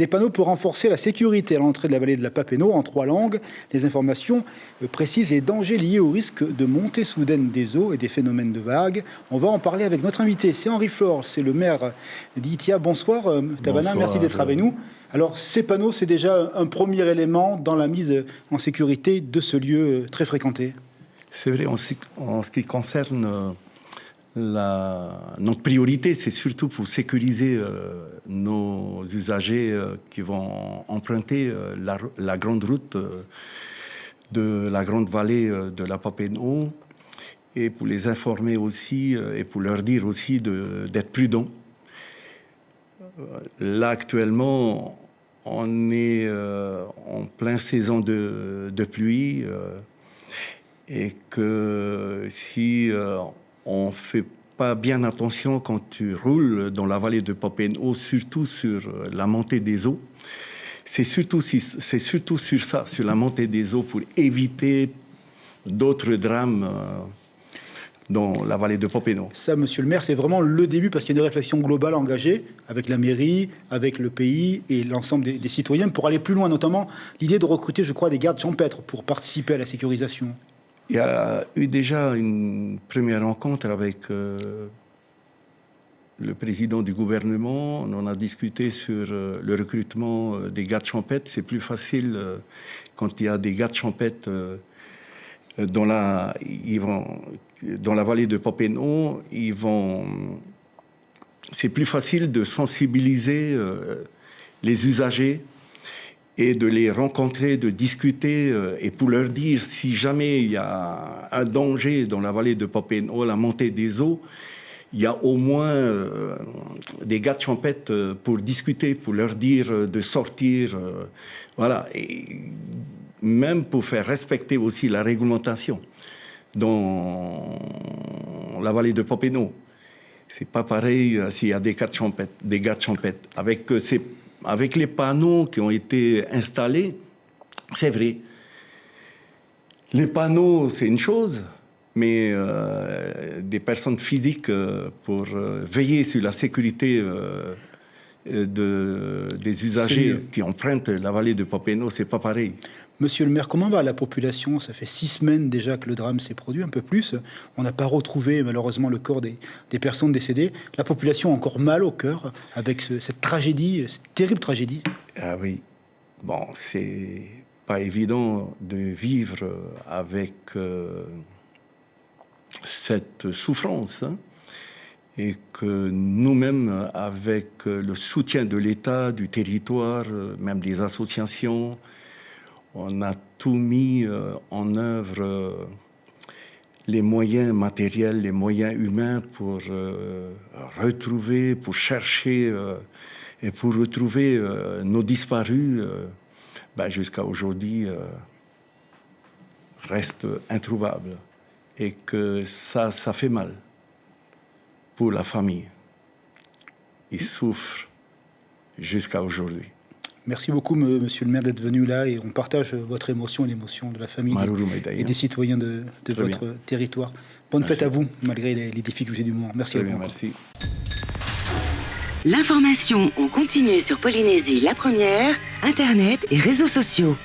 Des panneaux pour renforcer la sécurité à l'entrée de la vallée de la Papenot en 3 langues. Les informations précises et dangers liés au risque de montée soudaine des eaux et des phénomènes de vagues. On va en parler avec notre invité. C'est Henri Flore, c'est le maire d'Itia. Bonsoir Tabana, Bonsoir, merci d'être avec nous. Alors ces panneaux, c'est déjà un premier élément dans la mise en sécurité de ce lieu très fréquenté. C'est vrai, en ce qui concerne notre priorité, c'est surtout pour sécuriser nos usagers qui vont emprunter la grande route de la grande vallée de la Papenot, et pour les informer aussi et pour leur dire aussi d'être prudents. Là, actuellement, on est en pleine saison de pluie et que si on ne fait pas bien attention quand tu roules dans la vallée de Papenot, surtout sur la montée des eaux, c'est surtout sur ça, sur la montée des eaux, pour éviter d'autres drames dans la vallée de Papenot. Ça, monsieur le maire, c'est vraiment le début, parce qu'il y a une réflexion globale engagée avec la mairie, avec le pays et l'ensemble des citoyens pour aller plus loin, notamment l'idée de recruter, je crois, des gardes champêtres pour participer à la sécurisation. Il y a eu déjà une première rencontre avec le président du gouvernement. On en a discuté sur le recrutement des gardes champêtres. C'est plus facile quand il y a des gardes champêtres dans la vallée de Papenot. C'est plus facile de sensibiliser les usagers et de les rencontrer, de discuter, et pour leur dire, si jamais il y a un danger dans la vallée de Papenot, la montée des eaux, il y a au moins des gardes champêtres pour discuter, pour leur dire de sortir, voilà, et même pour faire respecter aussi la réglementation dans la vallée de Papenot. C'est pas pareil s'il y a des gardes champêtres. Avec les panneaux qui ont été installés, c'est vrai. Les panneaux, c'est une chose, mais des personnes physiques pour veiller sur la sécurité des usagers qui empruntent la vallée de Papenot, c'est pas pareil. Monsieur le maire, comment va la population? Ça fait 6 semaines déjà que le drame s'est produit, un peu plus. On n'a pas retrouvé malheureusement le corps des personnes décédées. La population a encore mal au cœur avec cette tragédie, cette terrible tragédie. Ah oui, bon, c'est pas évident de vivre avec cette souffrance, hein, et que nous-mêmes, avec le soutien de l'État, du territoire, même des associations, on a tout mis en œuvre, les moyens matériels, les moyens humains pour retrouver, pour chercher et pour retrouver nos disparus. Jusqu'à aujourd'hui, reste introuvable. Et que ça fait mal pour la famille. Ils souffrent jusqu'à aujourd'hui. Merci beaucoup, monsieur le maire, d'être venu là, et on partage votre émotion et l'émotion de la famille et des citoyens de votre territoire. Bonne fête à vous, malgré les difficultés du moment. Merci à vous. Merci. L'information en continu sur Polynésie la Première, Internet et réseaux sociaux.